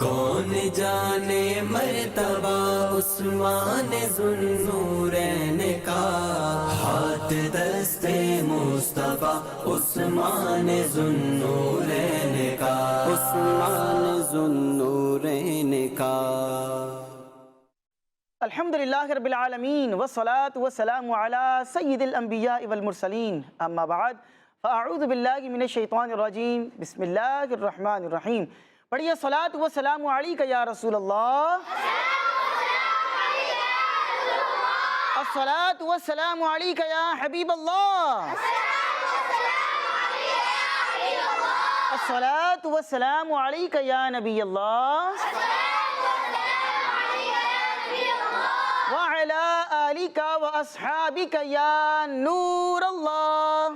کون جانے مرتبہ عثمان ذوالنورین کا، ہاتھ دستے مصطفیٰ عثمان ذوالنورین کا، عثمان ذوالنورین کا۔ الحمدللہ رب العالمین والصلاة والسلام علی سید الانبیاء والمرسلین، اما بعد فاعوذ باللہ من الشیطان الرجیم، بسم اللہ الرحمن الرحیم۔ پڑھیے صلاۃ والسلام علیکہ یا رسول اللہ، الصلاۃ والسلام علیکہ یا حبیب اللہ، الصلاۃ والسلام علیکہ یا نبی اللہ، وعلی آلک واصحابک یا نور اللہ۔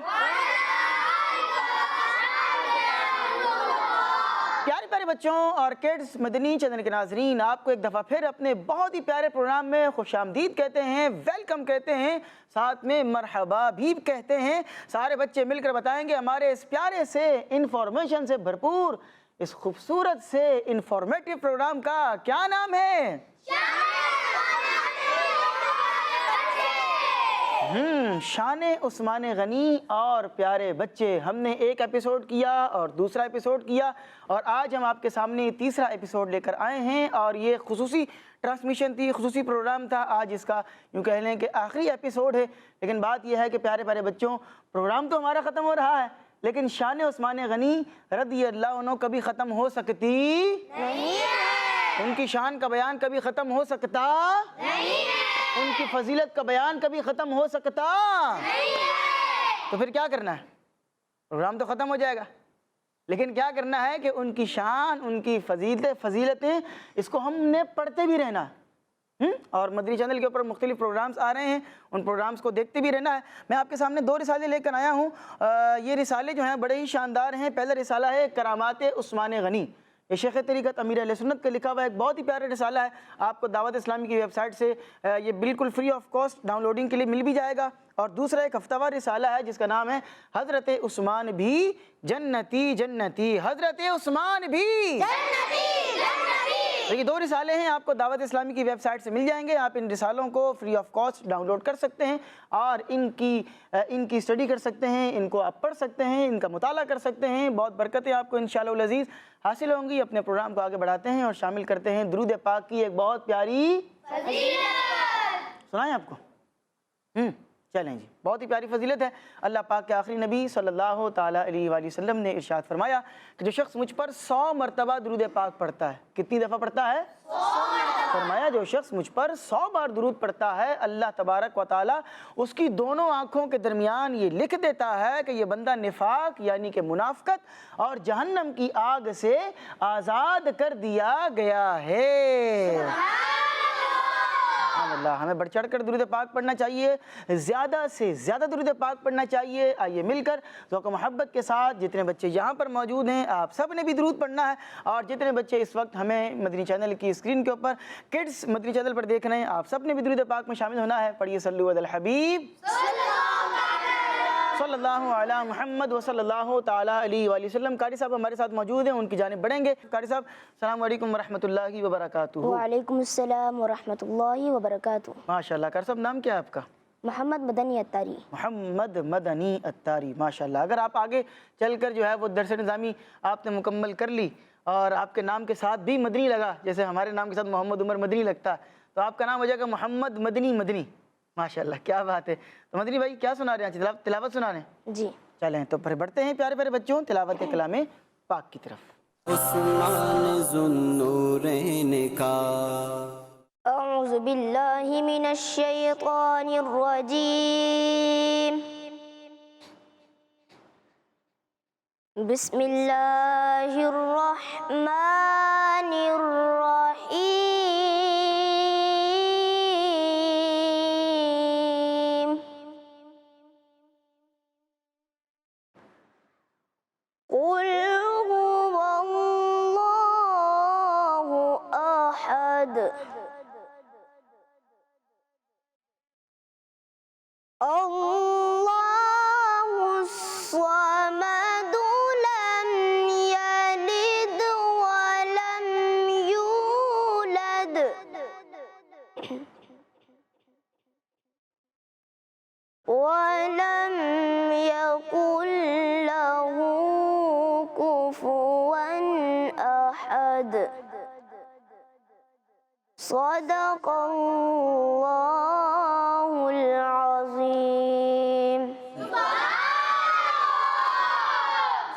پیارے پیارے بچوں اور کڈز مدنی چینل کے ناظرین، آپ کو ایک دفعہ پھر اپنے بہت ہی پیارے پروگرام میں خوش آمدید کہتے ہیں، ویلکم کہتے ہیں، ساتھ میں مرحبا بھی کہتے ہیں۔ سارے بچے مل کر بتائیں گے ہمارے اس پیارے سے انفارمیشن سے بھرپور، اس خوبصورت سے انفارمیٹیو پروگرام کا کیا نام ہے؟ شان عثمان غنی اور پیارے بچے۔ ہم نے ایک ایپیسوڈ کیا اور دوسرا ایپیسوڈ کیا، اور آج ہم آپ کے سامنے تیسرا ایپیسوڈ لے کر آئے ہیں، اور یہ خصوصی ٹرانسمیشن تھی، خصوصی پروگرام تھا۔ آج اس کا یوں کہہ لیں کہ آخری ایپیسوڈ ہے، لیکن بات یہ ہے کہ پیارے پیارے بچوں، پروگرام تو ہمارا ختم ہو رہا ہے، لیکن شان عثمان غنی رضی اللہ عنہ کبھی ختم ہو سکتی نہیں ہے، ان کی شان کا بیان کبھی ختم ہو سکتا نہیں ہے، ان کی فضیلت کا بیان کبھی ختم ہو سکتا نہیں ہے۔ تو پھر کیا کرنا ہے؟ پروگرام تو ختم ہو جائے گا، لیکن کیا کرنا ہے کہ ان کی شان، ان کی فضیلتیں، اس کو ہم نے پڑھتے بھی رہنا ہے، اور مدنی چینل کے اوپر مختلف پروگرامز آ رہے ہیں، ان پروگرامز کو دیکھتے بھی رہنا ہے۔ میں آپ کے سامنے دو رسالے لے کر آیا ہوں۔ یہ رسالے جو ہیں بڑے ہی شاندار ہیں۔ پہلا رسالہ ہے کرامات عثمان غنی، یہ شیخ طریقت امیر اہل سنت کا لکھا ہوا ایک بہت ہی پیارا رسالہ ہے۔ آپ کو دعوت اسلامی کی ویب سائٹ سے یہ بالکل free of cost down loading کے لیے مل بھی جائے گا۔ اور دوسرا ایک ہفتہ وار رسالہ ہے جس کا نام ہے حضرت عثمان بھی جنتی جنتی، حضرت عثمان بھی جنتی جنتی۔ یہ دو رسالے ہیں، آپ کو دعوت اسلامی کی ویب سائٹ سے مل جائیں گے۔ آپ ان رسالوں کو free of cost download کر سکتے ہیں اور ان کی اسٹڈی کر سکتے ہیں، ان کو آپ پڑھ سکتے ہیں، ان کا مطالعہ کر سکتے ہیں۔ بہت برکتیں آپ کو انشاءاللہ العزیز حاصل ہوں گی۔ اپنے پروگرام کو آگے بڑھاتے ہیں اور شامل کرتے ہیں درود پاک کی ایک بہت پیاری فضیلت۔ سنائیں آپ کو؟ چلیں جی، بہت ہی پیاری فضیلت ہے۔ اللہ پاک کے آخری نبی صلی اللہ تعالیٰ علیہ وآلہ وسلم نے ارشاد فرمایا کہ جو شخص مجھ پر 100 مرتبہ درود پاک پڑھتا ہے، کتنی دفعہ پڑھتا ہے؟ 100 مرتبہ۔ فرمایا جو شخص مجھ پر 100 بار درود پڑھتا ہے، اللہ تبارک و تعالیٰ اس کی دونوں آنکھوں کے درمیان یہ لکھ دیتا ہے کہ یہ بندہ نفاق یعنی کہ منافقت اور جہنم کی آگ سے آزاد کر دیا گیا ہے۔ اللہ، ہمیں بڑھ چڑھ کر درود پاک پڑھنا چاہیے، زیادہ سے زیادہ درود پاک پڑھنا چاہیے۔ آئیے مل کر ذوق و محبت کے ساتھ، جتنے بچے یہاں پر موجود ہیں آپ سب نے بھی درود پڑھنا ہے، اور جتنے بچے اس وقت ہمیں مدنی چینل کی اسکرین کے اوپر کڈز مدنی چینل پر دیکھ رہے ہیں، آپ سب نے بھی درود پاک میں شامل ہونا ہے۔ پڑھیے صلو علی الحبیب صلی اللہ علی محمد وصلی اللہ تعالیٰ علیہ وآلہ وسلم۔ قاری صاحب ہمارے ساتھ موجود ہیں، ان کی جانب بڑھیں گے۔ قاری صاحب السلام علیکم ورحمۃ اللہ وبرکاتہ۔ وعلیکم السلام ورحمۃ اللہ وبرکاتہ۔ ماشاءاللہ۔ قاری صاحب نام کیا ہے آپ کا؟ محمد مدنی اتاری۔ محمد مدنی اتاری، ماشاءاللہ۔ اگر آپ آگے چل کر جو ہے وہ درس نظامی آپ نے مکمل کر لی اور آپ کے نام کے ساتھ بھی مدنی لگا، جیسے ہمارے نام کے ساتھ محمد عمر مدنی لگتا ہے، تو آپ کا نام ہو جائے گا محمد مدنی مدنی۔ ماشاءاللہ، کیا بات ہے۔ تو مدنی بھائی کیا سنا رہے ہیں؟ تلاوت سنا رہے ہیں؟ جی چلیں تو پھر بڑھتے ہیں پیارے پیارے بچوں تلاوت کلام پاک کی طرف۔ عثمان ذوالنورین کا۔ اعوذ باللہ من الشیطان الرجیم، بسم اللہ الرحمن الرحیم، قل هو اللہ احد اللہ الصمد لم یلد ولم وَلَمْ يَكُنْ لَهُ كُفُوًا أَحَدٌ صدق اللہ العظیم۔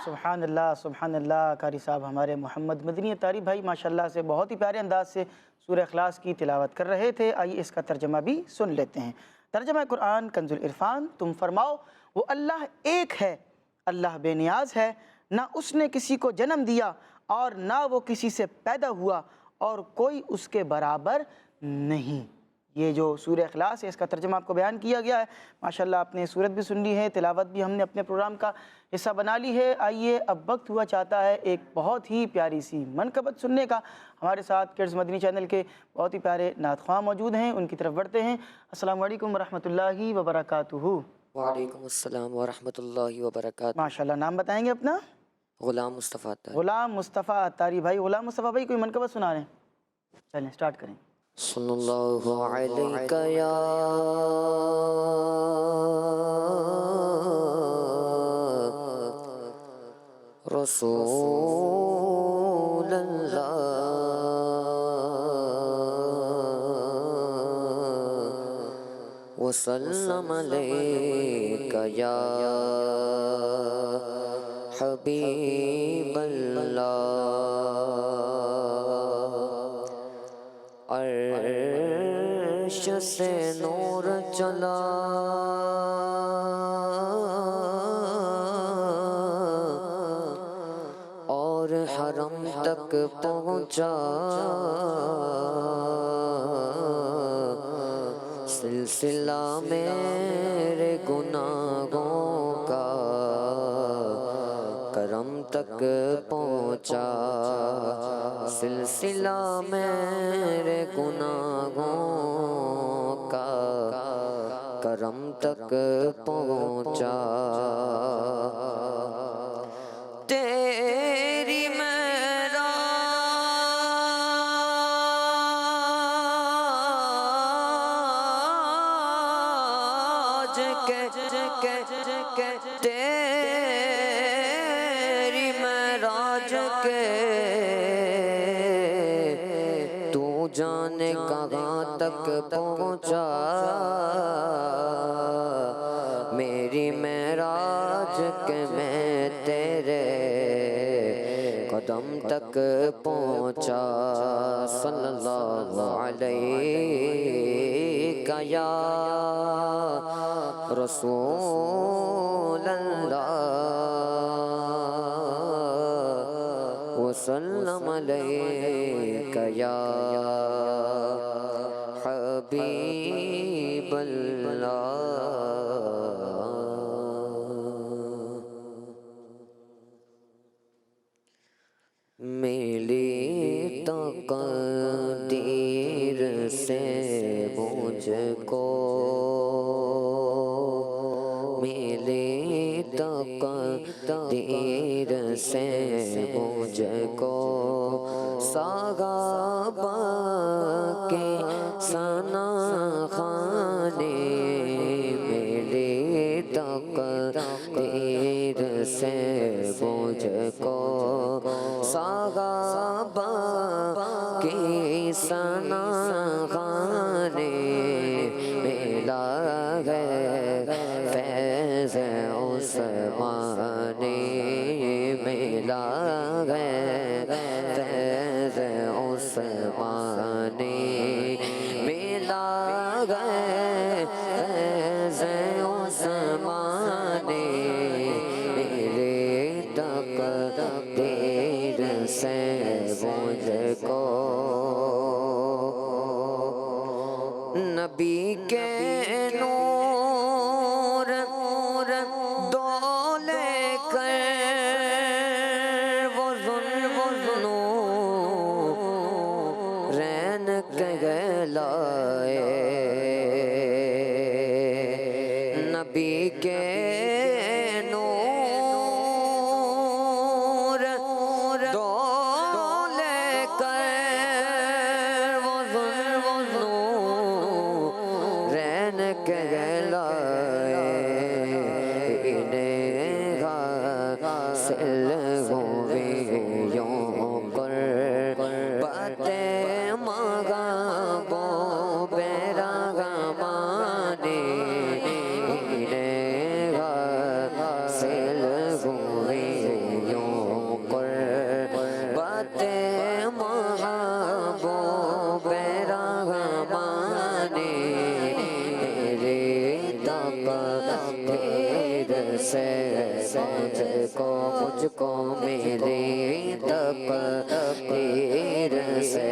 سبحان اللہ سبحان اللہ۔ قاری صاحب ہمارے محمد مدنی اطاری بھائی ماشاءاللہ سے بہت ہی پیارے انداز سے سورہ اخلاص کی تلاوت کر رہے تھے۔ آئیے اس کا ترجمہ بھی سن لیتے ہیں۔ ترجمہ قرآن کنز العرفان۔ تم فرماؤ وہ اللہ ایک ہے، اللہ بے نیاز ہے، نہ اس نے کسی کو جنم دیا اور نہ وہ کسی سے پیدا ہوا اور کوئی اس کے برابر نہیں۔ یہ جو سورہ اخلاص ہے اس کا ترجمہ آپ کو بیان کیا گیا ہے۔ ماشاءاللہ آپ نے سورت بھی سن لی ہے، تلاوت بھی ہم نے اپنے پروگرام کا حصہ بنا لی ہے۔ آئیے اب وقت ہوا چاہتا ہے ایک بہت ہی پیاری سی منقبت سننے کا۔ ہمارے ساتھ کڈز مدنی چینل کے بہت ہی پیارے نعت خواہ موجود ہیں، ان کی طرف بڑھتے ہیں۔ السلام علیکم ورحمۃ اللہ وبرکاتہ۔ وعلیکم السلام ورحمۃ اللہ وبرکاتہ۔ ماشاءاللہ، نام بتائیں گے اپنا؟ غلام مصطفیٰ عطاری۔ غلام مصطفیٰ عطاری بھائی۔ غلام مصطفیٰ بھائی کوئی منقبت سنا رہے ہیں؟ چلیں سٹارٹ کریں۔ صلی اللہ علیک یا رسول اللہ وسلم علیک یا حبیب اللہ۔ عرش سے نور چلا اور حرم تک پہنچا، سلسلہ میرے گناہوں کا کرم تک پہنچا، سلسلہ میرے گناہوں کا کرم تک پہنچا۔ تیری معراج تیری معراج کے تو جانے کہاں تک پہنچا، میری معراج کے میں تیرے قدم تک پہنچا۔ صلی اللہ علیہ یا رسول اللہ وسلم علیک یا حبیب اللہ۔ میری تقدیر سے مجھ کو، میری تقدیر سے مجھ کو صحابہ کے ثنا خانے، میری تقدیر سے مجھ کو صحابہ کی ثنا خانے ملا ہے، فیض عثمانی ملا ہے، فیض عثمانی ملا ہے، فیض عثمانی میری تقدیر سے مجھ کو نبی کے نور دو لے کر وہ رین کہلائے، نبی کے نور دو لے کر وہ سے مجھ کو میری تقدیر سے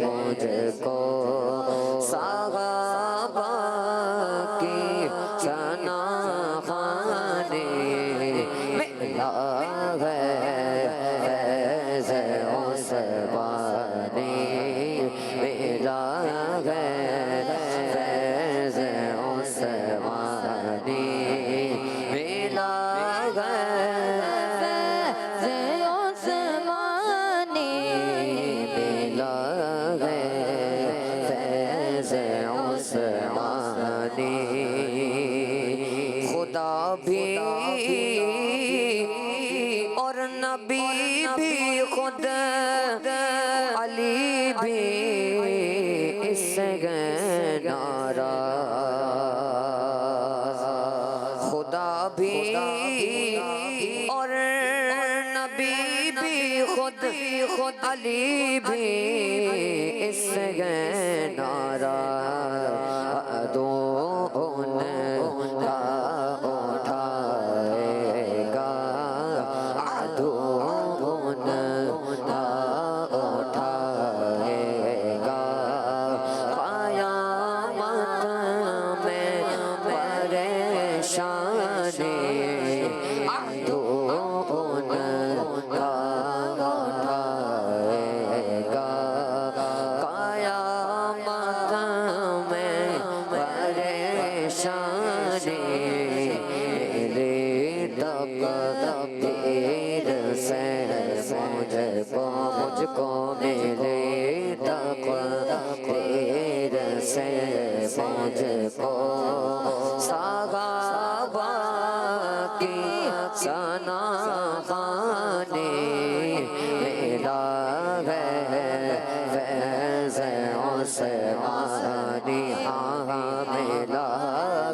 مجھ کو صحابہ کی شناخانی ملا ہے فیض عثمانی ملا ہے فیض عثمانی ملا ہے فیض عثمانی ملا ہے فیض عثمانی خدا بھی اور نبی بھی خود علی بھی اس سے ناراض خدا بھی اور نبی بھی خود علی بھی اس سے ناراض دون کا اٹھائے گا دون کا اٹھائے گا قیامت میں پریشانی دون کا اٹھائے گا قیامت میں پریشانی میری تقدیر سے مجھ کو میری تقدیر سے مجھ کو صحابہ کی شناخانی ملا ہے فیض عثمانی ملا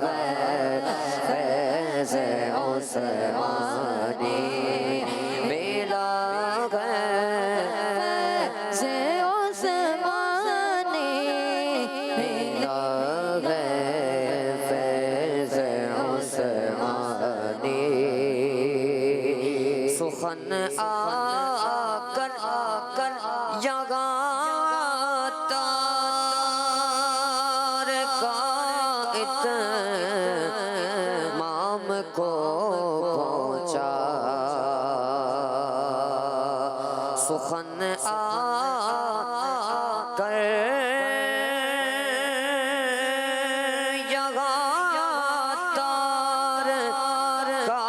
ہے فیض عثمانی ملا ہے فیض عثمانی ملا ہے فیض عثمانی سخن آ کر یہاں تار کا اتمام کو پہنچا سخن آ کر یہاں تار کا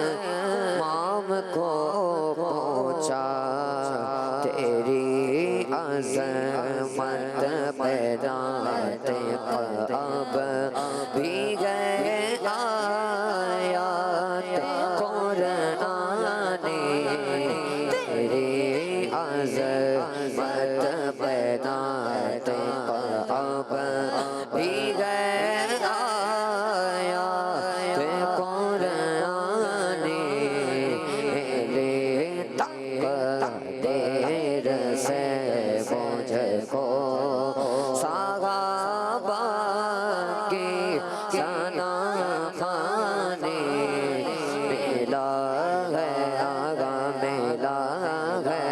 اتمام کو پہنچا تیری عظمت پیرات اب بھی گئے آیات قرآنی تیری عظمت پیرات اب بھی گئے آیات قرآنی میری تقدیر سے مجھ کو صحابہ کی شناخانی ملا ہے آگا ملا ہے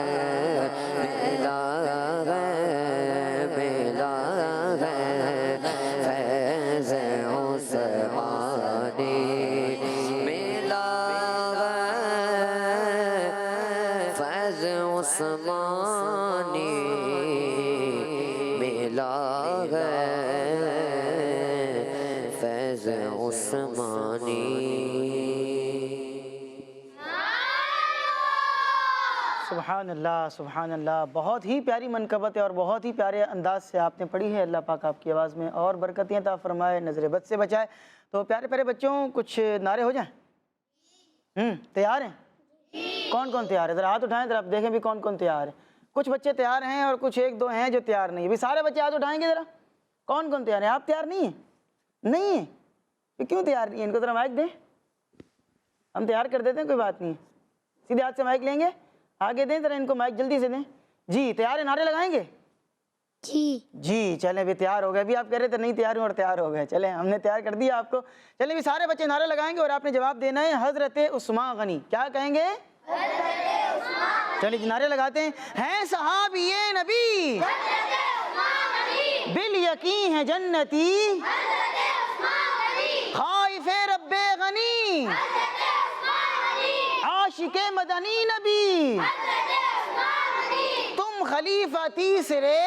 ملا ہے ملا ہے فیض عثمانی ملا ہے فیض عثمانی ملا ہے فیض عثمانی سبحان اللہ سبحان اللہ، بہت ہی پیاری منقبت ہے اور بہت ہی پیارے انداز سے آپ نے پڑھی ہے۔ اللہ پاک آپ کی آواز میں اور برکتیں عطا فرمائے، نظر بد سے بچائے۔ تو پیارے پیارے بچوں، کچھ نعرے ہو جائیں؟ تیار ہیں؟ کون کون تیار ہے؟ ذرا ہاتھ اٹھائیں، ذرا آپ دیکھیں بھی کون کون تیار ہے۔ کچھ بچے تیار ہیں اور کچھ ایک دو ہیں جو تیار نہیں ہیں۔ بھی سارے بچے ہاتھ اٹھائیں گے ذرا، کون کون تیار ہیں؟ آپ تیار نہیں ہیں؟ نہیں ہیں؟ یہ کیوں تیار نہیں ہیں؟ ان کو ذرا مائک دیں، ہم تیار کر دیتے ہیں، کوئی بات نہیں ہے۔ سیدھے ہاتھ سے مائک لیں گے، آگے دیں ذرا ان کو مائک، جلدی سے دیں۔ جی تیار ہیں؟ نعرے لگائیں گے؟ جی چلیں بھی تیار ہو گئے. ابھی آپ کہہ رہے تھے نہیں تیار ہوں اور تیار ہو گئے. چلیں ہم نے تیار کر دیا آپ کو. چلیں بھی سارے بچے نعرہ لگائیں گے اور آپ نے جواب دینا ہے حضرت عثمان غنی. کیا کہیں گے؟ چلیے جی نعرے لگاتے ہیں صحابی نبی بالیقین ہے جنتی خائف رب غنی عاشق مدنی نبی تم خلیفہ تیسرے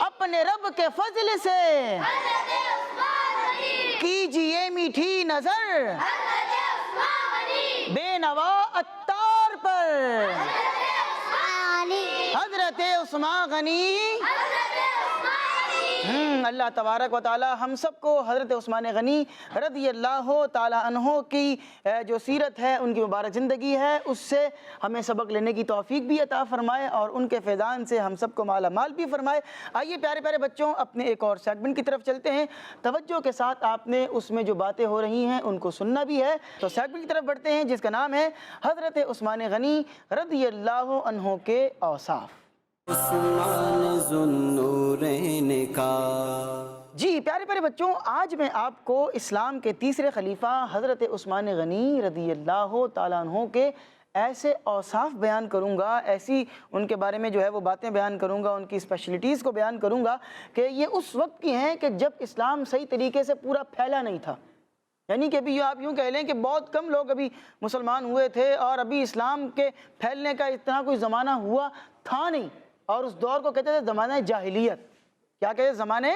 اپنے رب کے فضل سے کیجئے میٹھی نظر بے نوا اتار پر حضرت عثمان غنی. اللہ تبارک و تعالی ہم سب کو حضرت عثمان غنی رضی اللہ تعالی عنہ کی جو سیرت ہے ان کی مبارک زندگی ہے اس سے ہمیں سبق لینے کی توفیق بھی عطا فرمائے اور ان کے فیضان سے ہم سب کو مالا مال بھی فرمائے. آئیے پیارے پیارے بچوں اپنے ایک اور سیگمنٹ کی طرف چلتے ہیں. توجہ کے ساتھ آپ نے اس میں جو باتیں ہو رہی ہیں ان کو سننا بھی ہے. تو سیگمنٹ کی طرف بڑھتے ہیں جس کا نام ہے حضرت عثمان غنی رضی اللہ عنہ کے اوصاف. عثمان ذوالنورین کا. جی پیارے پیارے بچوں آج میں آپ کو اسلام کے تیسرے خلیفہ حضرت عثمان غنی رضی اللہ تعالیٰ عنہ کے ایسے اوصاف بیان کروں گا, ایسی ان کے بارے میں جو ہے وہ باتیں بیان کروں گا, ان کی اسپیشلٹیز کو بیان کروں گا کہ یہ اس وقت کی ہیں کہ جب اسلام صحیح طریقے سے پورا پھیلا نہیں تھا. یعنی کہ ابھی آپ یوں کہہ لیں کہ بہت کم لوگ ابھی مسلمان ہوئے تھے اور ابھی اسلام کے پھیلنے کا اتنا کوئی زمانہ ہوا تھا نہیں. اور اس دور کو کہتے تھے زمانہ جاہلیت. کیا کہتے ہیں؟ زمانے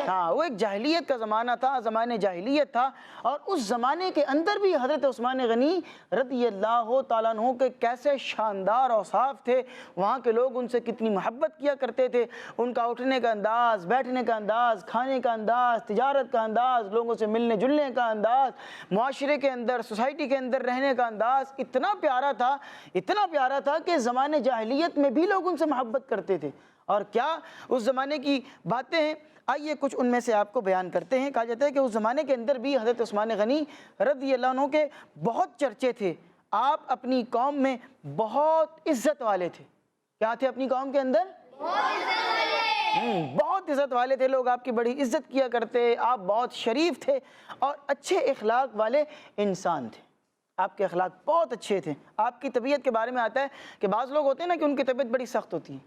ہاں وہ ایک جاہلیت کا زمانہ تھا, زمانہ جاہلیت تھا. اور اس زمانے کے اندر بھی حضرت عثمان غنی رضی اللہ تعالیٰ عنہ کے کیسے شاندار اوصاف تھے. وہاں کے لوگ ان سے کتنی محبت کیا کرتے تھے. ان کا اٹھنے کا انداز, بیٹھنے کا انداز, کھانے کا انداز, تجارت کا انداز, لوگوں سے ملنے جلنے کا انداز, معاشرے کے اندر سوسائٹی کے اندر رہنے کا انداز اتنا پیارا تھا کہ زمانے جاہلیت میں بھی لوگ ان سے محبت کرتے تھے. اور کیا اس زمانے کی باتیں ہیں, آئیے کچھ ان میں سے آپ کو بیان کرتے ہیں. کہا جاتا ہے کہ اس زمانے کے اندر بھی حضرت عثمان غنی رضی اللہ عنہ کے بہت چرچے تھے. آپ اپنی قوم میں بہت عزت والے تھے. کیا تھے اپنی قوم کے اندر؟ بہت عزت والے تھے. لوگ آپ کی بڑی عزت کیا کرتے. آپ بہت شریف تھے اور اچھے اخلاق والے انسان تھے. آپ کے اخلاق بہت اچھے تھے. آپ کی طبیعت کے بارے میں آتا ہے کہ بعض لوگ ہوتے ہیں نا کہ ان کی طبیعت بڑی سخت ہوتی ہے.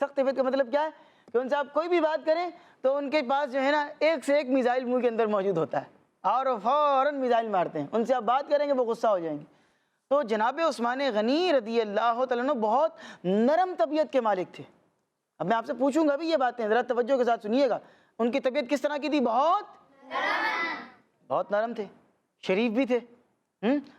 سخت طبیعت کا مطلب کیا ہے کہ ان سے آپ کوئی بھی بات کریں تو ان کے پاس جو ہے نا ایک سے ایک میزائل منہ کے اندر موجود ہوتا ہے اور وہ فوراً میزائل مارتے ہیں. ان سے آپ بات کریں گے وہ غصہ ہو جائیں گے. تو جناب عثمان غنی رضی اللہ تعالیٰ عنہ بہت نرم طبیعت کے مالک تھے. اب میں آپ سے پوچھوں گا بھی یہ باتیں ذرا توجہ کے ساتھ سنیے گا. ان کی طبیعت کس طرح کی تھی؟ بہت نرم تھے, شریف بھی تھے,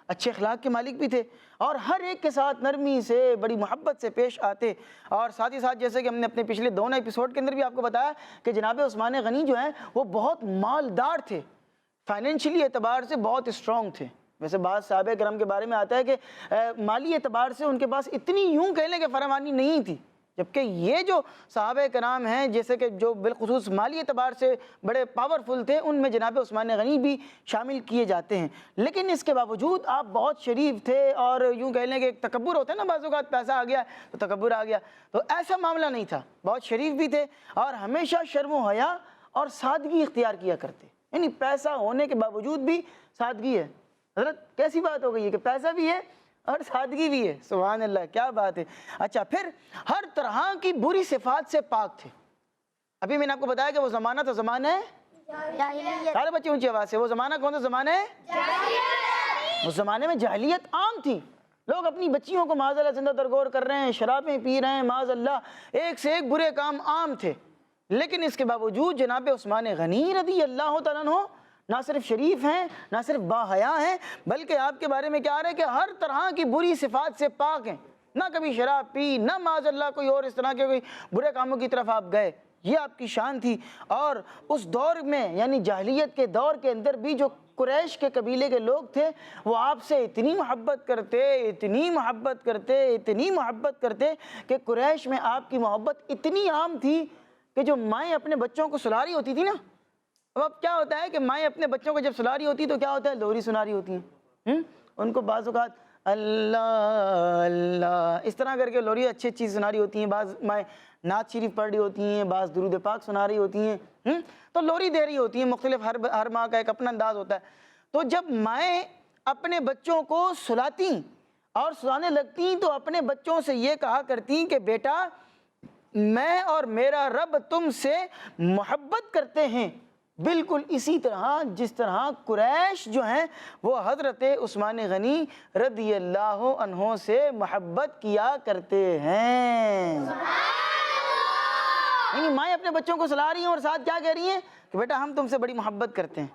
اچھے اخلاق کے مالک بھی تھے اور ہر ایک کے ساتھ نرمی سے بڑی محبت سے پیش آتے. اور ساتھ ہی ساتھ جیسے کہ ہم نے اپنے پچھلے دونوں ایپیسوڈ کے اندر بھی آپ کو بتایا کہ جناب عثمان غنی جو ہیں وہ بہت مالدار تھے, فائنینشلی اعتبار سے بہت اسٹرانگ تھے. ویسے بعض صحابہ کرام کے بارے میں آتا ہے کہ مالی اعتبار سے ان کے پاس اتنی یوں کہہ لیں کہ فراوانی نہیں تھی, جبکہ یہ جو صحابہ کرام ہیں جیسے کہ جو بالخصوص مالی اعتبار سے بڑے پاورفل تھے ان میں جناب عثمان غنی بھی شامل کیے جاتے ہیں. لیکن اس کے باوجود آپ بہت شریف تھے اور یوں کہہ لیں کہ ایک تکبر ہوتا ہے نا, بعض اوقات پیسہ آ گیا تو تکبر آ گیا, تو ایسا معاملہ نہیں تھا. بہت شریف بھی تھے اور ہمیشہ شرم و حیا اور سادگی اختیار کیا کرتے. یعنی پیسہ ہونے کے باوجود بھی سادگی ہے. حضرت کیسی بات ہو گئی ہے کہ پیسہ بھی ہے اور سادگی بھی ہے. سبحان اللہ, کیا بات ہے. اچھا, پھر ہر طرح کی بری صفات سے پاک تھے. ابھی میں نے آپ کو بتایا کہ وہ زمانہ تھا زمانہ ہے جاہلیت. سارے بچے اونچی آواز سے, وہ زمانہ کون سا زمانہ ہے؟ جاہلیت. اس زمانے میں جاہلیت عام تھی. لوگ اپنی بچیوں کو معاذ اللہ زندہ درگور کر رہے ہیں, شرابیں پی رہے ہیں, معاذ اللہ ایک سے ایک برے کام عام تھے. لیکن اس کے باوجود جناب عثمان غنی رضی اللہ تعالیٰ عنہ نہ صرف شریف ہیں, نہ صرف باحیا ہیں, بلکہ آپ کے بارے میں کیا رہا ہے کہ ہر طرح کی بری صفات سے پاک ہیں. نہ کبھی شراب پی, نہ معاذ اللہ کوئی اور اس طرح کے کوئی برے کاموں کی طرف آپ گئے. یہ آپ کی شان تھی. اور اس دور میں یعنی جاہلیت کے دور کے اندر بھی جو قریش کے قبیلے کے لوگ تھے وہ آپ سے اتنی محبت کرتے کہ قریش میں آپ کی محبت اتنی عام تھی کہ جو مائیں اپنے بچوں کو سلا رہی ہوتی تھی نا, اب کیا ہوتا ہے کہ مائیں اپنے بچوں کو جب سلا رہی ہوتی تو کیا ہوتا ہے, لوری سنا رہی ہوتی ہیں. ان کو بعض اوقات اللہ اللہ، اس طرح کر کے لوری اچھی اچھی سنا رہی ہوتی ہیں، بعض مائیں نعت شریف پڑھ رہی ہوتی ہیں، بعض درود پاک سنا رہی ہوتی ہیں، تو لوری دے رہی ہوتی ہیں، مختلف ہر ماں کا ایک اپنا انداز ہوتا ہے۔ تو جب مائیں اپنے بچوں کو سلاتی اور سلانے لگتی تو اپنے بچوں سے یہ کہا کرتی کہ بیٹا میں اور میرا رب تم سے محبت کرتے ہیں، بالکل اسی طرح جس طرح قریش جو ہیں وہ حضرت عثمان غنی رضی اللہ عنہ سے محبت کیا کرتے ہیں۔ یعنی مائیں اپنے بچوں کو سلا رہی ہیں اور ساتھ کیا کہہ رہی ہیں کہ بیٹا ہم تم سے بڑی محبت کرتے ہیں،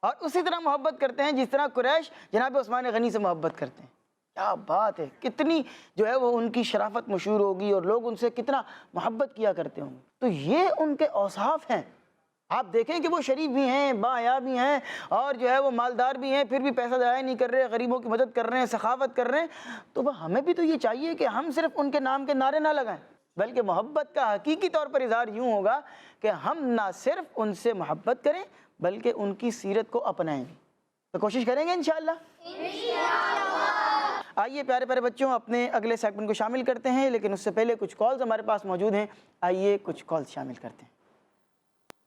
اور اسی طرح محبت کرتے ہیں جس طرح قریش جناب عثمان غنی سے محبت کرتے ہیں۔ کیا بات ہے، کتنی جو ہے وہ ان کی شرافت مشہور ہوگی اور لوگ ان سے کتنا محبت کیا کرتے ہوں گے۔ تو یہ ان کے اوصاف ہیں۔ آپ دیکھیں کہ وہ شریف بھی ہیں، باحیا بھی ہیں، اور جو ہے وہ مالدار بھی ہیں، پھر بھی پیسہ ضائع نہیں کر رہے، غریبوں کی مدد کر رہے ہیں، سخاوت کر رہے ہیں۔ تو ہمیں بھی تو یہ چاہیے کہ ہم صرف ان کے نام کے نعرے نہ لگائیں، بلکہ محبت کا حقیقی طور پر اظہار یوں ہوگا کہ ہم نہ صرف ان سے محبت کریں بلکہ ان کی سیرت کو اپنائیں بھی۔ تو کوشش کریں گے انشاءاللہ۔ آئیے پیارے پیارے بچوں اپنے اگلے سیگمنٹ کو شامل کرتے ہیں، لیکن اس سے پہلے کچھ کالز ہمارے پاس موجود ہیں، آئیے کچھ کالز شامل کرتے ہیں۔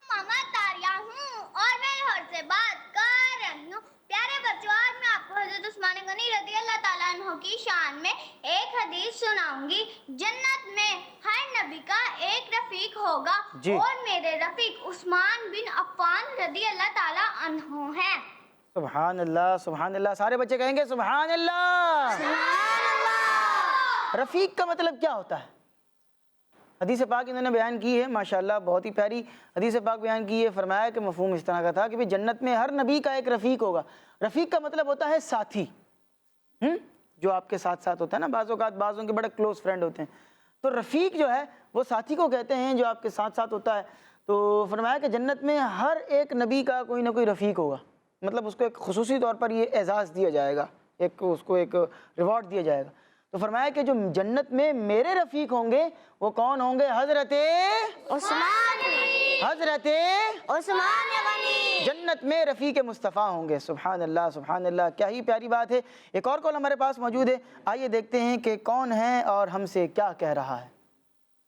ماما تاریہ ہوں اور میں لاہور سے بات کر رہی ہوں۔ پیارے بچوں آج میں آپ کو حضرت عثمان غنی رضی اللہ تعالیٰ عنہ کی شان میں ایک حدیث سناؤں گی۔ جنت میں ہر نبی کا ایک رفیق ہوگا اور میرے رفیق عثمان بن عفان رضی اللہ تعالیٰ عنہ ہیں۔ سبحان اللہ سبحان اللہ، سارے بچے کہیں گے سبحان اللہ۔ رفیق کا مطلب کیا ہوتا ہے؟ حدیث پاک انہوں نے بیان کی ہے، ماشاءاللہ بہت ہی پیاری حدیث پاک بیان کی ہے۔ فرمایا کہ مفہوم اس طرح کا تھا کہ جنت میں ہر نبی کا ایک رفیق ہوگا۔ رفیق کا مطلب ہوتا ہے ساتھی، جو آپ کے ساتھ ساتھ ہوتا ہے نا، بعض اوقات بعضوں کے بڑے کلوز فرینڈ ہوتے ہیں، تو رفیق جو ہے وہ ساتھی کو کہتے ہیں جو آپ کے ساتھ ساتھ ہوتا ہے۔ تو فرمایا کہ جنت میں ہر ایک نبی کا کوئی نہ کوئی رفیق ہوگا، مطلب اس کو ایک خصوصی طور پر یہ اعزاز دیا جائے گا، اس کو ایک ریوارڈ دیا جائے گا۔ تو فرمایا کہ جو جنت میں میرے رفیق ہوں گے وہ کون ہوں گے؟ حضرت عثمان غنی جنت میں رفیق مصطفیٰ ہوں گے۔ سبحان اللہ سبحان اللہ، کیا ہی پیاری بات ہے۔ ایک اور کال ہمارے پاس موجود ہے، آئیے دیکھتے ہیں کہ کون ہے اور ہم سے کیا کہہ رہا ہے۔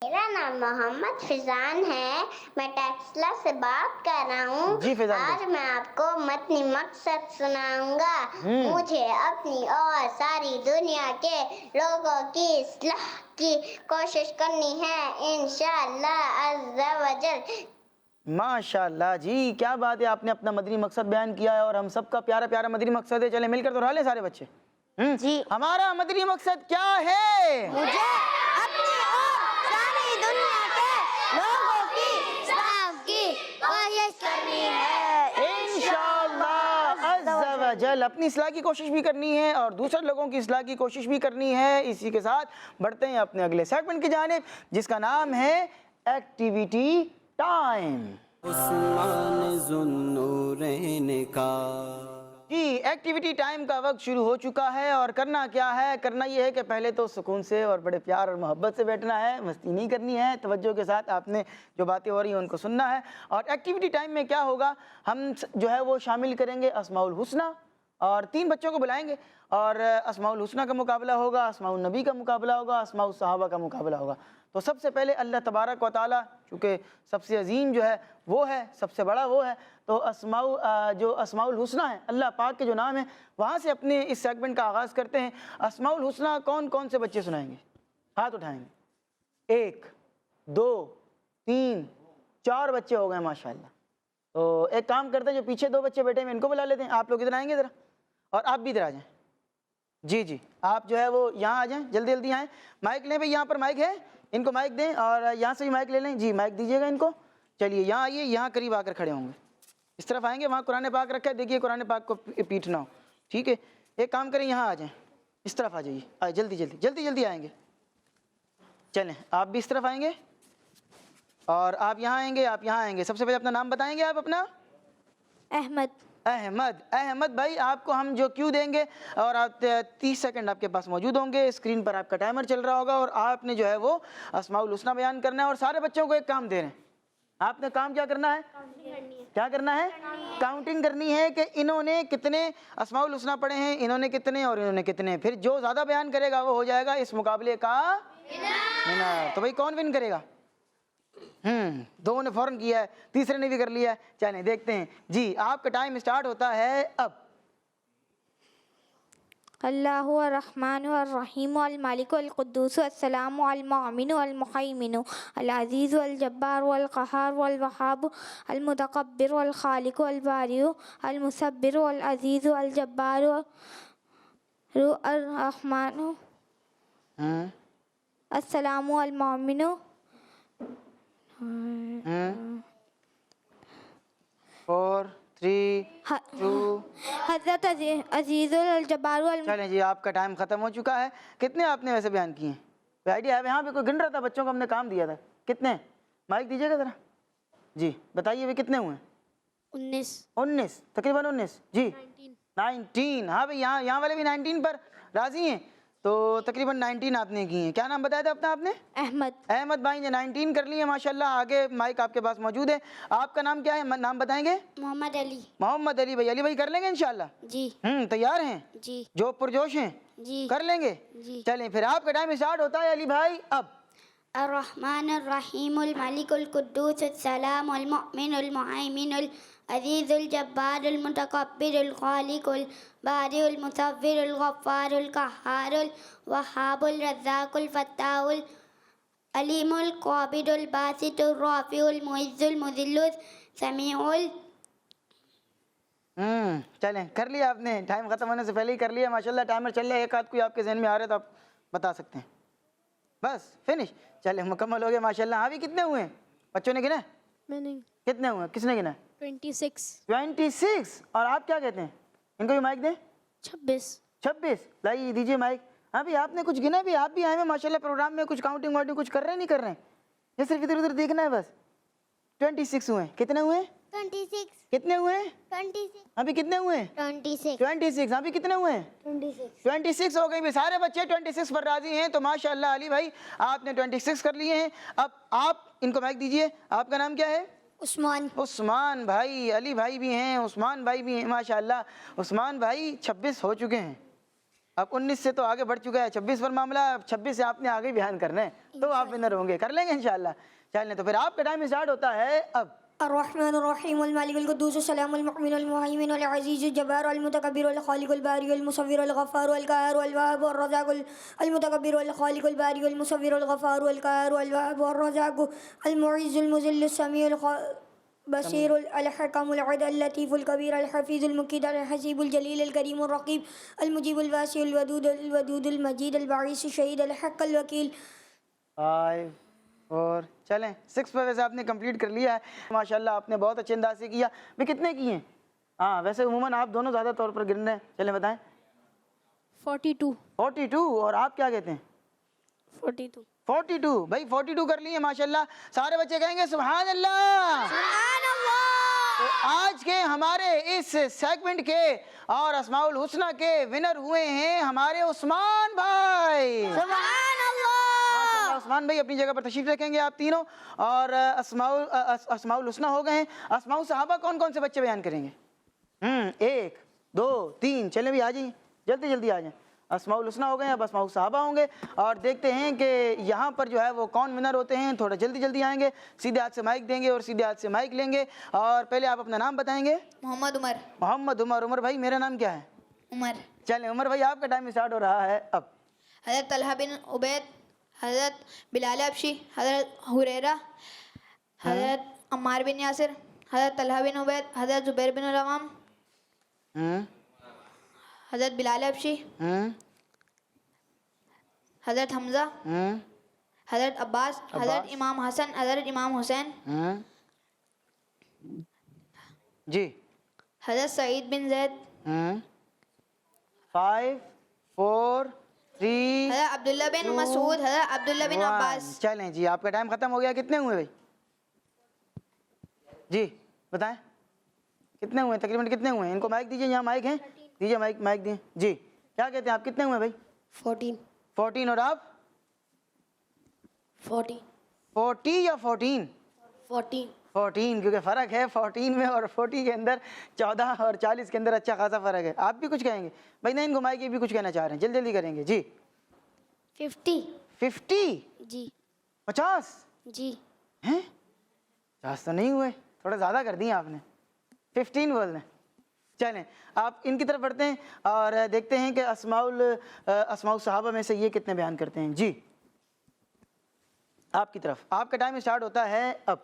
میرا نام محمد فیضان ہے، میں ٹیکسلا سے بات کر رہا ہوں۔ جی فیضان آج میں آپ کو متنی مقصد سناؤں گا۔ مجھے اپنی اور ساری دنیا کے لوگوں کی اصلاح کی کوشش کرنی ہے انشاءاللہ عز و جل۔ ماشاءاللہ جی، کیا بات ہے، آپ نے اپنا مدنی مقصد بیان کیا ہے اور ہم سب کا پیارا پیارا مدنی مقصد ہے۔ چلیں مل کر دہرا لیں سارے بچے۔ جی، ہمارا مدنی مقصد کیا ہے؟ مجھے اپنی اور ساری دنیا کے لوگوں کی اصلاح کی کوشش کرنی ہے انشاءاللہ عز و جل، اپنی اصلاح کی کوشش بھی کرنی ہے اور دوسرے لوگوں کی اصلاح کی کوشش بھی کرنی ہے۔ اسی کے ساتھ بڑھتے ہیں اپنے اگلے سیگمنٹ کی جانب جس کا نام ہے ایکٹیویٹی ٹائم۔ عثمان ذوالنورین کا جی، ایکٹیویٹی ٹائم کا وقت شروع ہو چکا ہے، اور کرنا کیا ہے؟ کرنا یہ ہے کہ پہلے تو سکون سے اور بڑے پیار اور محبت سے بیٹھنا ہے، مستی نہیں کرنی ہے، توجہ کے ساتھ آپ نے جو باتیں ہو رہی ہیں ان کو سننا ہے۔ اور ایکٹیویٹی ٹائم میں کیا ہوگا، ہم جو ہے وہ شامل کریں گے اسماء الحسنی، اور 3 بچوں کو بلائیں گے اور اسماء الحسنی کا مقابلہ ہوگا، اسماء النبی کا مقابلہ ہوگا، اسماء الصحابہ کا مقابلہ ہوگا۔ تو سب سے پہلے اللہ تبارک و تعالیٰ، چونکہ سب سے عظیم جو ہے وہ ہے، سب سے بڑا وہ ہے، تو جو اسماء الحسنی ہیں، اللہ پاک کے جو نام ہیں، وہاں سے اپنے اس سیگمنٹ کا آغاز کرتے ہیں۔ اسماء الحسنی کون کون سے بچے سنائیں گے؟ ہاتھ اٹھائیں گے۔ 1 2 3 4 بچے ہو گئے ماشاءاللہ۔ تو ایک کام کرتے ہیں، جو پیچھے 2 بچے بیٹھے ہیں ان کو بلا لیتے ہیں، آپ لوگ ادھر آئیں گے ذرا، اور آپ بھی ادھر آ جائیں۔ جی آپ جو ہے وہ یہاں آ جائیں، جلدی جلدی آئیں۔ مائک لیں بھائی، یہاں پر مائک ہے، ان کو مائک دیں، اور یہاں سے بھی مائک لے لیں۔ جی مائک دیجیے گا ان کو۔ چلیے یہاں آئیے، یہاں قریب آ کر کھڑے ہوں گے، اس طرف آئیں گے، وہاں قرآن پاک رکھا ہے، دیکھیے قرآن پاک کو پیٹ نہ ہو، ٹھیک ہے؟ ایک کام کریں، یہاں آ جائیں، اس طرف آ جائیے، آئے جلدی جلدی جلدی جلدی آئیں گے۔ چلیں آپ بھی اس طرف آئیں گے، اور آپ یہاں آئیں گے، آپ یہاں آئیں گے۔ سب سے پہلے اپنا نام بتائیں گے آپ اپنا؟ احمد بھائی، آپ کو ہم جو کیو دیں گے، اور آپ 30 سیکنڈ آپ کے پاس موجود ہوں گے، اسکرین پر آپ کا ٹائمر چل رہا ہوگا، اور آپ نے جو ہے وہ اسماء الحسنی بیان کرنا ہے۔ اور سارے بچوں کو ایک کام دے رہے ہیں، آپ نے کام کیا کرنا ہے؟ کیا کرنا ہے؟ کاؤنٹنگ کرنی ہے کہ انہوں نے کتنے اسماء الحسنی پڑھے ہیں، انہوں نے کتنے اور انہوں نے کتنے. پھر جو زیادہ بیان کرے گا وہ ہو جائے گا اس مقابلے کا ونر. تو بھائی کون ون کرے گا؟ دو نے فوراً کیا ہے، تیسرے نے بھی کر لیا ہے. چلیں دیکھتے ہیں جی. آپ کا ٹائم اسٹارٹ ہوتا ہے اب. اللہ الرحمن الرحیم المالک القدوس السلام المؤمن المحیمن العزیز الجبار القہار الوہاب المتکبر الخالق الباری المصبر العزیز الجبار الرحمن السلام المؤمن 4 3 2. حضرت عزیز الجبار چلیں جی آپ کا ٹائم ختم ہو چکا ہے. کتنے آپ نے ویسے بیان کیے ہیں؟ کوئی آئیڈیا ہے؟ یہاں پہ کوئی گن رہا تھا، بچوں کو ہم نے کام دیا تھا. کتنے؟ مائک دیجیے گا ذرا. جی بتائیے بھی کتنے ہوئے ہیں؟ 19 تقریباً 19. جی 19. ہاں بھائی یہاں والے بھی 19 پر راضی ہیں. تو تقریباً 19 آپ نے کی ہیں. کیا نام بتایا تھا اپنا آپ نے؟ احمد بھائی نے 19 کر لی ہے ماشاءاللہ. آگے مائک آپ کے پاس موجود ہے. آپ کا نام کیا ہے؟ نام بتائیں گے؟ محمد علی. محمد علی بھائی. علی بھائی کر لیں گے انشاءاللہ؟ جی تیار ہیں؟ جی جو پرجوش ہیں جی کر لیں گے. جی. چلیں پھر آپ کا ٹائم اسٹارٹ ہوتا ہے علی بھائی اب. الرحمن الرحیم الملک القدوس السلام المؤمن المہیمن العزیز الجبار المتکبر الخالق الباری المصور الغفار القہار الوہاب الرزاق الفتاح العلیم القابض الباسط الرافع المعز المذل السمیع چلیں کر لیا آپ نے. ٹائم ختم ہونے سے پہلے ہی کر لیا ماشاءاللہ. ٹائمر چل رہا ہے. ایک آدھ کوئی آپ کے ذہن میں آ رہا ہے تو آپ بتا سکتے ہیں. بس فنش. چلیں مکمل ہو گیا ماشاءاللہ. ہاں بھی کتنے ہوئے ہیں بچوں نے گنا؟ میں نہیں. کتنے ہوئے ہیں؟ کس نے گنا؟ 26. اور آپ کیا کہتے ہیں؟ ان کو بھی مائک دیں. 26 لائیے دیجیے مائک. ہاں بھی آپ نے کچھ گنا بھی؟ آپ بھی آئے ہیں ماشاءاللہ پروگرام میں. کچھ کاؤنٹنگ واؤنٹنگ کچھ کر رہے ہیں نہیں کر رہے ہیں؟ یہ صرف ادھر ادھر دیکھنا ہے بس. 26 ہوئے ہیں. کتنے ہوئے ہیں؟ 26. کتنے ہوئے ہیں؟ 26. ابھی کتنے ہوئے ہیں؟ 26. ابھی کتنے ہوئے ہیں؟ 26 ہو گئی. سارے بچے 26 پر راضی ہیں. تو ماشاءاللہ علی بھائی آپ نے 26 کر لیے ہیں. اب آپ ان کو مائک دیجئے. آپ کا نام کیا ہے؟ عثمان بھائی. علی بھائی بھی ہیں، عثمان بھائی بھی ہیں ماشاءاللہ. عثمان بھائی 26 ہو چکے ہیں. اب 19 سے تو آگے بڑھ چکا ہے. 26 پر معاملہ. 26 سے آپ نے آگے بیان کرنا ہے تو آپ ونر ہوں گے. کر لیں گے انشاءاللہ. چلیں تو پھر آپ کا ٹائم اسٹارٹ ہوتا ہے اب. الرحمن الرحیم المالک القدوس السلام المؤمن المہیمن العزیز الجبار المتکبر الخالق الباری المصور الغفار القہار الوہاب الرزاق المتکبر الخالق الباری المصور الغفار القہار الوہاب الرزاق المعز المذل السمیع البصیر الحکم العدل اللطیف الکبیر الحفیظ المقیت الحسیب الجلیل الکریم الرقیب المجیب الواسع الودود المجید الباعث الشہید الحق الوکیل. 5 4 چلیں 6 پر ویسے آپ نے کمپلیٹ کر لیا ہے ماشاءاللہ. آپ نے بہت اچھے انداز سے کیا. بھی کتنے کیے ہیں؟ ہاں ویسے عموماً آپ دونوں زیادہ طور پر گن رہے ہیں. چلیں بتائیں. 42. اور آپ کیا کہتے ہیں؟ 42. بھائی 42 کر لیے ماشاءاللہ. سارے بچے کہیں گے سبحان اللہ. تو آج کے ہمارے اس سیگمنٹ کے اور اسماء الحسنی کے ونر ہوئے ہیں ہمارے عثمان بھائی. عثمان بھائی اپنی جگہ پر تشریف رکھیں گے آپ تینوں. اور اسماء الحسنی ہو گئے ہیں. اسماء صحابہ کون کون سے بچے بیان کریں گے؟ 1 2 3. چلیں بھی آ جائیں جلدی جلدی آ جائیں. اسماء الحسنی ہو گئے. اب اسماء صحابہ ہوں گے. اور دیکھتے ہیں کہ یہاں پر جو ہے وہ کون ونر ہوتے ہیں. تھوڑا جلدی جلدی آئیں گے. سیدھے ہاتھ سے مائک دیں گے اور سیدھے ہاتھ سے مائک لیں گے. اور پہلے آپ اپنا نام بتائیں گے. محمد عمر. عمر بھائی میرا نام کیا ہے؟ چلیں عمر بھائی آپ کا ٹائم اسٹارٹ ہو رہا ہے اب. حضرت طلحہ بن عبید، حضرت بلال حبشی، حضرت حریرہ، حضرت عمار بن یاسر، حضرت طلحہ بن عبید، حضرت زبیر بن العوام، حضرت بلال حبشی، حضرت حمزہ، حضرت عباس، حضرت امام حسن، حضرت امام حسین، جی حضرت سعید بن زید، 5 4 3 حضرت عبداللہ بن مسعود، حضرت عبداللہ بن عباس. چلیں جی آپ کا ٹائم ختم ہو گیا. کتنے ہوئے بھائی؟ جی بتائیں کتنے ہوئے تقریباً کتنے ہوئے ہیں؟ ان کو مائک دیجیے. یہاں مائک ہیں دیجیے مائک. مائک دیں جی. کیا کہتے ہیں آپ کتنے ہوئے بھائی؟ 14. اور آپ 40. 40 یا 14؟ 14 کیونکہ فرق ہے 14 میں اور 40 کے اندر 14 اور 40 کے اندر اچھا خاصا فرق ہے. آپ بھی کچھ کہیں گے بھائی؟ نہیں گھمائے کے بھی کچھ کہنا چاہ رہے ہیں, جلدی جلدی کریں گے جی. 50 جی 50 جی ہیں 50 تو نہیں ہوئے, تھوڑا زیادہ کر دیا آپ نے, 15 بول دیں. چلیں آپ ان کی طرف بڑھتے ہیں اور دیکھتے ہیں کہ اسماء الصحابہ میں سے یہ کتنے بیان کرتے ہیں. جی آپ کی طرف, آپ کا ٹائم اسٹارٹ ہوتا ہے اب.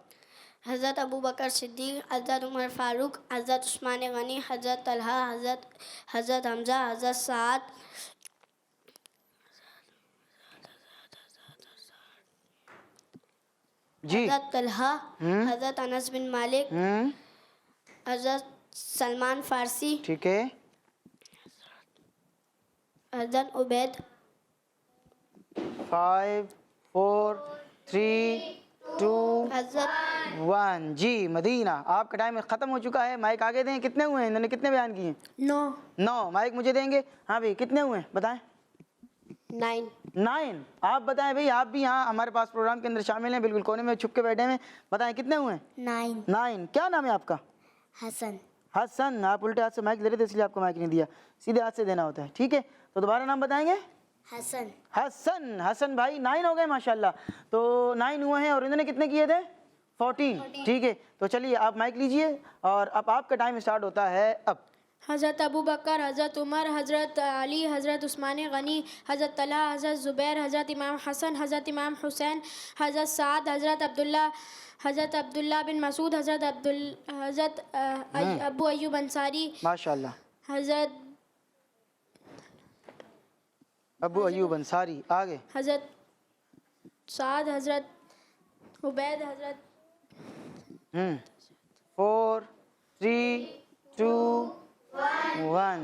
حضرت ابو بکر صدیق, حضرت عمر فاروق, حضرت عثمان غنی, حضرت طلحہ, حضرت حمزہ, حضرت سعد, جی حضرت طلحہ, حضرت انس بن مالک, حضرت سلمان فارسی, ٹھیک ہے, حضرت عبید. 5 4 3 2 حضرت 1. جی مدینہ, آپ کا ٹائم ختم ہو چکا ہے. مائک آگے دیں. کتنے ہوئے ہیں, انہوں نے کتنے بیان کیے ہیں؟ 9. مائک مجھے دیں گے. ہاں بھائی کتنے ہوئے ہیں بتائیں؟ 9. آپ بتائیں بھائی, آپ بھی یہاں ہمارے پاس پروگرام کے اندر شامل ہیں, بالکل کونے میں چھپ کے بیٹھے ہیں. بتائیں کتنے ہوئے ہیں؟ 9. کیا نام ہے آپ کا؟ حسن. حسن. آپ الٹے ہاتھ سے مائک لے رہے تھے اس لیے آپ کو مائک نہیں دیا, سیدھے ہاتھ سے دینا ہوتا ہے. ٹھیک ہے, تو دوبارہ نام بتائیں گے. حسن. حسن بھائی 9 ہو گئے ماشاءاللہ. تو 9 ہوئے ہیں اور انہوں نے کتنے کیے تھے؟ 14. ٹھیک ہے, تو چلیے آپ مائک لیجئے اور اب آپ کا ٹائم اسٹارٹ ہوتا ہے اب. حضرت ابو بکر, حضرت عمر, حضرت علی, حضرت عثمان غنی, حضرت طلحہ, حضرت زبیر, حضرت امام حسن, حضرت امام حسین, حضرت سعد, حضرت عبداللہ بن مسعود, حضرت ابو ایوب انصاری, ماشاءاللہ, حضرت ابو ایوب انصاری. آگے حضرت سعد, حضرت عبید, حضرت 4 3 2 1.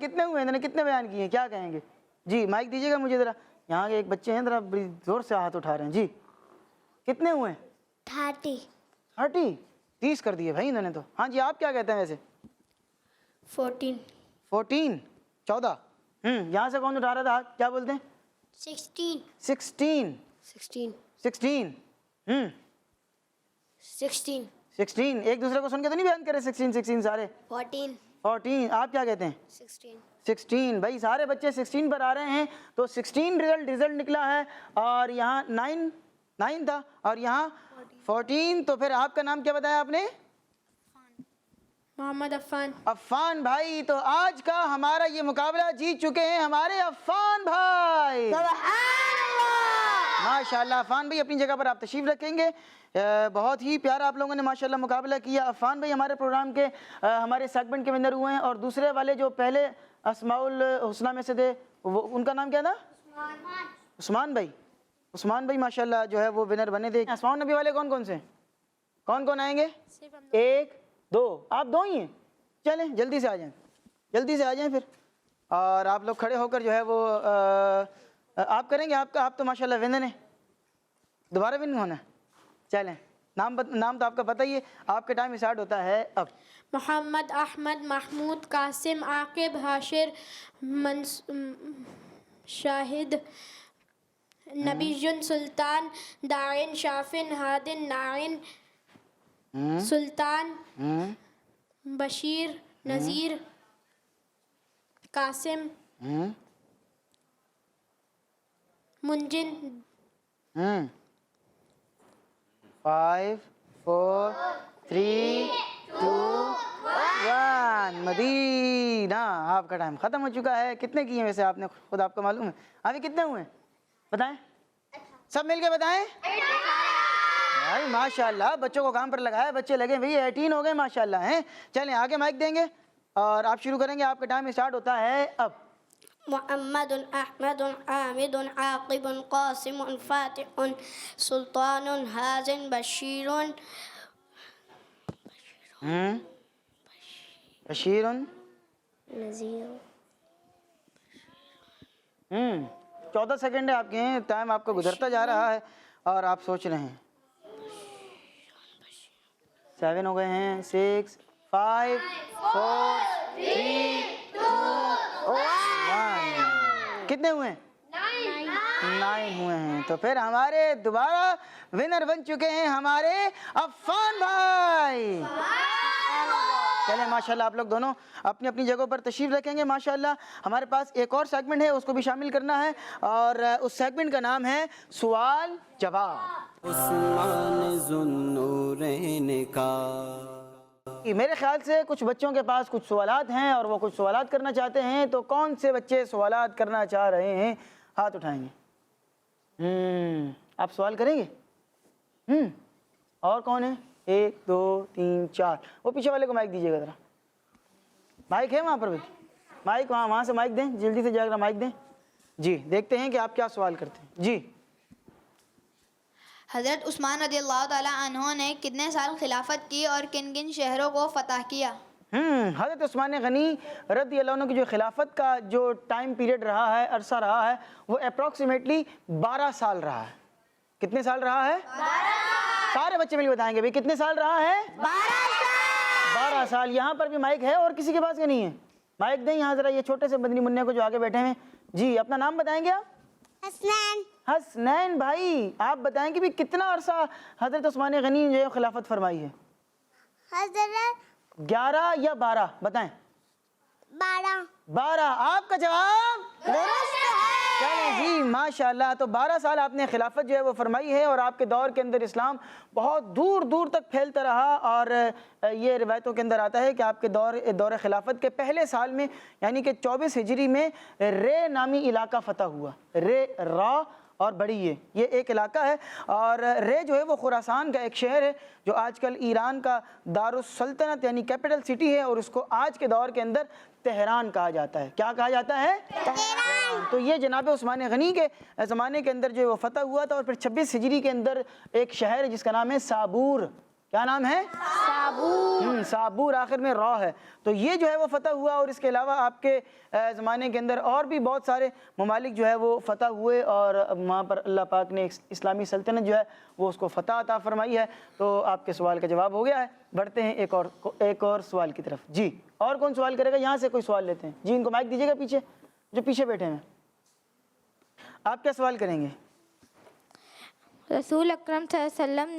کتنے ہوئے, انہوں نے کتنے بیان کیے ہیں, کیا کہیں گے؟ جی مائک دیجیے گا مجھے ذرا. یہاں کے ایک بچے ہیں ذرا بڑی زور سے ہاتھ اٹھا رہے ہیں. جی کتنے ہوئے ہیں؟ 30. 30 کر دیے بھائی انہوں نے تو. ہاں جی آپ کیا کہتے ہیں ویسے؟ 14. 14. یہاں سے کون اٹھا رہا تھا ہاتھ, کیا بولتے ہیں؟ 16. 16. ایک دوسرے کو سن کے تو نہیں بیان کرے 16 سارے؟ 14. آپ کیا کہتے ہیں؟ 16. بھائی سارے بچے 16 پر آ رہے ہیں. تو 16 رزلٹ نکلا ہے اور یہاں 9 تھا اور یہاں 14. تو پھر آپ کا نام کیا بتایا آپ نے؟ محمد عفان. عفان بھائی. تو آج کا ہمارا یہ مقابلہ جیت چکے ہیں ہمارے عفان بھائی. ماشاءاللہ. عفان بھائی اپنی جگہ پر آپ تشریف رکھیں گے. بہت ہی پیارا آپ لوگوں نے ماشاءاللہ مقابلہ کیا. عفان بھائی ہمارے پروگرام کے ہمارے سیگمنٹ کے ونر ہوئے ہیں اور دوسرے والے جو پہلے اسماء الحسنہ میں سے تھے ان کا نام کیا تھا؟ عثمان بھائی. عثمان بھائی ماشاءاللہ جو ہے وہ ونر بنے تھے. اسماء النبی والے کون کون سے ہیں, کون آئیں گے؟ 1 2. آپ 2 ہی ہیں. چلیں جلدی سے آ جائیں پھر. اور آپ لوگ کھڑے ہو کر جو ہے وہ آپ کریں گے. آپ تو ماشاءاللہ ونر ہیں, دوبارہ ون ہونا ہے. چلیں نام تو آپ کا پتہ ہی ہے. آپ کا ٹائم اسٹارٹ ہوتا ہے اب. محمد, احمد, محمود, قاسم, عاقب, حاشر, شاہد, نبی, سلطان, داعن, شافن, ہادن, ناعن, سلطان, بشیر, نذیر, قاسم, منجن. 5 4 3 2 1. مدینہ. آپ کا ٹائم ختم ہو چکا ہے. کتنے کیے ویسے آپ نے, خود آپ کو معلوم ہے؟ ابھی کتنے ہوئے بتائیں, سب مل کے بتائیں. بھائی ماشاءاللہ بچوں کو کام پر لگایا, بچے لگے بھائی 18 ہو گئے ماشاءاللہ ہیں. چلیں آگے مائک دیں گے اور آپ شروع کریں گے. آپ کا ٹائم اسٹارٹ ہوتا ہے اب. محمد, احمد, عامد, عاقب, قاسم, فاتح, سلطان, حازن, بشیر, نذیر. 14 سیکنڈ ہے آپ کے ہیں. ٹائم آپ کا گزرتا جا رہا ہے اور آپ سوچ رہے ہیں. 7 ہو گئے ہیں. 6 5 4 3 2 1. کتنے ہوئے ہیں؟ 9 ہوئے ہیں. تو پھر ہمارے دوبارہ ونر بن چکے ہیں ہمارے عفان بھائی. چلیں ماشاءاللہ آپ لوگ دونوں اپنی اپنی جگہوں پر تشریف رکھیں گے. ماشاءاللہ ہمارے پاس ایک اور سیگمنٹ ہے, اس کو بھی شامل کرنا ہے, اور اس سیگمنٹ کا نام ہے سوال جواب. عثمان ذوالنورین کا میرے خیال سے کچھ بچوں کے پاس کچھ سوالات ہیں اور وہ کچھ سوالات کرنا چاہتے ہیں. تو کون سے بچے سوالات کرنا چاہ رہے ہیں؟ ہاتھ اٹھائیں گے. آپ سوال کریں گے؟ اور کون ہے؟ 1 2 3 4. وہ پیچھے والے کو مائک دیجیے گا ذرا. مائک ہے وہاں پر بھی؟ مائک وہاں سے مائک دیں, جلدی سے جا کر مائک دیں. جی دیکھتے ہیں کہ آپ کیا سوال کرتے ہیں. جی حضرت عثمان رضی اللہ تعالیٰ عنہ نے کتنے سال خلافت کی اور کن کن شہروں کو فتح کیا؟ حضرت عثمان غنی رضی اللہ عنہ کی جو خلافت کا جو ٹائم پیریڈ رہا ہے, عرصہ رہا ہے, وہ اپروکسیمیٹلی 12 سال رہا ہے. کتنے سال رہا ہے؟ 12. سارے بچے مل کے بتائیں گے بھائی کتنے سال رہا ہے؟ 12 سال. یہاں پر بھی مائک ہے اور کسی کے پاس کے نہیں ہے؟ مائک دیں یہاں ذرا یہ چھوٹے سے مدنی منع کو جو آگے بیٹھے ہیں. جی اپنا نام بتائیں گے آپ؟ حسنین بھائی, آپ بتائیں کہ بھی کتنا عرصہ حضرت عثمان غنی جو ہے خلافت فرمائی ہے؟ حضرت 11 یا 12 بتائیں. 12. آپ کا جواب درست ہے. چلیں جی ماشاءاللہ. تو 12 سال آپ نے خلافت جو ہے وہ فرمائی ہے, اور آپ کے دور کے اندر اسلام بہت دور دور تک پھیلتا رہا. اور یہ روایتوں کے اندر آتا ہے کہ آپ کے دور خلافت کے پہلے سال میں یعنی کہ 24 ہجری میں رے نامی علاقہ فتح ہوا. را اور بڑی یہ ایک علاقہ ہے, اور رے جو ہے وہ خراسان کا ایک شہر ہے جو آج کل ایران کا دارالسلطنت یعنی کیپٹل سٹی ہے, اور اس کو آج کے دور کے اندر تہران کہا جاتا ہے. کیا کہا جاتا ہے؟ تہران. تو یہ جناب عثمان غنی کے زمانے کے اندر جو وہ فتح ہوا تھا. اور پھر 26 ہجری کے اندر ایک شہر ہے جس کا نام ہے سابور. کیا نام ہے؟ سابور. سابور آخر میں را ہے. تو یہ جو ہے وہ فتح ہوا, اور اس کے علاوہ آپ کے زمانے کے اندر اور بھی بہت سارے ممالک جو ہے وہ فتح ہوئے, اور وہاں پر اللہ پاک نے اسلامی سلطنت جو ہے وہ اس کو فتح عطا فرمائی ہے. تو آپ کے سوال کا جواب ہو گیا ہے. بڑھتے ہیں ایک اور سوال کی طرف. جی اور کون سوال کرے گا؟ یہاں سے کوئی سوال لیتے ہیں. جی ان کو مائک دیجیے گا, پیچھے جو پیچھے بیٹھے ہیں. آپ کیا سوال کریں گے؟ رسول اکرم صلی اللہ علیہ وسلم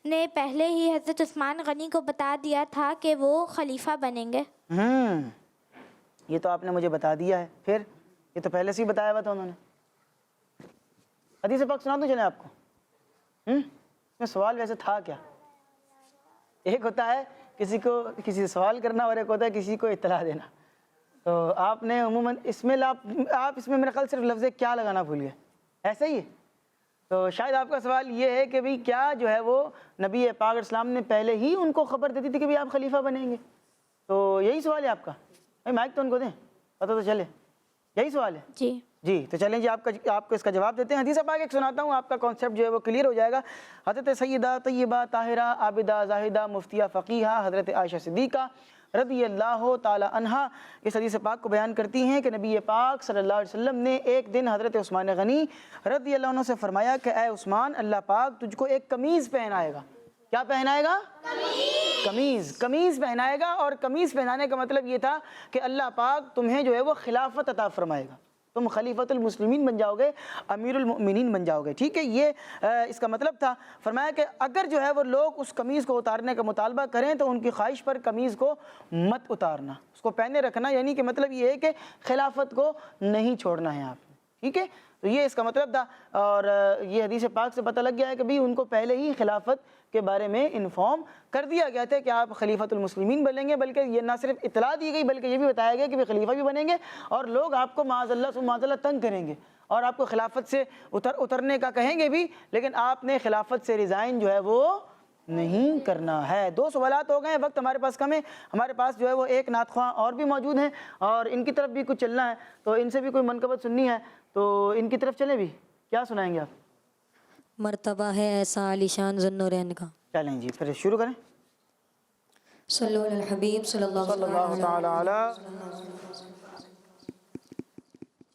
نے پہلے ہی حضرت عثمان غنی کو بتا دیا تھا کہ وہ خلیفہ بنیں گے. یہ تو آپ نے مجھے بتا دیا ہے. پھر یہ تو پہلے سے ہی بتایا ہوا تھا انہوں نے. حدیث پاک سنا دوں چلیں آپ کو؟ اس میں سوال ویسے تھا کیا؟ ایک ہوتا ہے کسی سے سوال کرنا, اور ایک ہوتا ہے کسی کو اطلاع دینا. تو آپ نے عموماً اس میں آپ اس میں میرا خیال صرف لفظ کیا لگانا بھول گئے. ایسا ہی ہے. تو شاید آپ کا سوال یہ ہے کہ بھئی کیا جو ہے وہ نبی پاک اسلام نے پہلے ہی ان کو خبر دیتی تھی کہ بھئی آپ خلیفہ بنیں گے؟ تو یہی سوال ہے آپ کا؟ بھائی مائک تو ان کو دیں, پتہ تو چلے. یہی سوال ہے؟ جی تو چلیں جی آپ کو اس کا جواب دیتے ہیں. حدیث پاک ایک سناتا ہوں, آپ کا کانسیپٹ جو ہے وہ کلیئر ہو جائے گا. حضرت سیدہ طیبہ طاہرہ عابدہ زاہدہ مفتیہ فقیہہ حضرت عائشہ صدیقہ رضی اللہ تعالی عنہا اس حدیث پاک کو بیان کرتی ہیں کہ نبی پاک صلی اللہ علیہ وسلم نے ایک دن حضرت عثمان غنی رضی اللہ عنہ سے فرمایا کہ اے عثمان, اللہ پاک تجھ کو ایک قمیض پہنائے گا. کیا پہنائے گا؟ قمیض پہنائے گا. اور قمیض پہنانے کا مطلب یہ تھا کہ اللہ پاک تمہیں جو ہے وہ خلافت عطا فرمائے گا. تم خلیفۃ المسلمین بن جاؤ گے, امیر المؤمنین بن جاؤ گے. ٹھیک ہے, یہ اس کا مطلب تھا. فرمایا کہ اگر جو ہے وہ لوگ اس قمیض کو اتارنے کا مطالبہ کریں تو ان کی خواہش پر قمیض کو مت اتارنا, اس کو پہنے رکھنا. یعنی کہ مطلب یہ ہے کہ خلافت کو نہیں چھوڑنا ہے آپ نے. ٹھیک ہے, تو یہ اس کا مطلب تھا. اور یہ حدیث پاک سے پتہ لگ گیا ہے کہ بھی ان کو پہلے ہی خلافت کے بارے میں انفارم کر دیا گیا تھا کہ آپ خلیفۃ المسلمین بنیں گے. بلکہ یہ نہ صرف اطلاع دی گئی بلکہ یہ بھی بتایا گیا کہ وہ خلیفہ بھی بنیں گے, اور لوگ آپ کو معاذ اللہ تنگ کریں گے اور آپ کو خلافت سے اترنے کا کہیں گے بھی, لیکن آپ نے خلافت سے ریزائن جو ہے وہ نہیں کرنا ہے. 2 سوالات ہو گئے ہیں, وقت ہمارے پاس کم ہے. ہمارے پاس جو ہے وہ ایک نعت خواں اور بھی موجود ہیں, اور ان کی طرف بھی کچھ چلنا ہے, تو ان سے بھی کوئی منقبت سننی ہے تو ان کی طرف چلیں بھی. کیا سنائیں گے آپ؟ مرتبہ ہے ایسا علی شان ذوالنورین کا. چلیں جی پھر شروع کریں. صلو علی الحبیب صلی اللہ تعالی علیہ.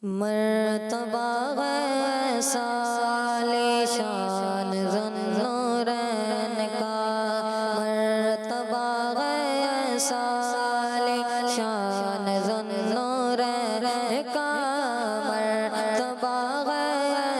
مرتبہ ایسا علی شان ذوالنورین کا, مرتبہ ایسا علی شان ذوالنورین کا, مرتبہ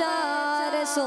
400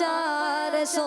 400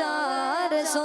400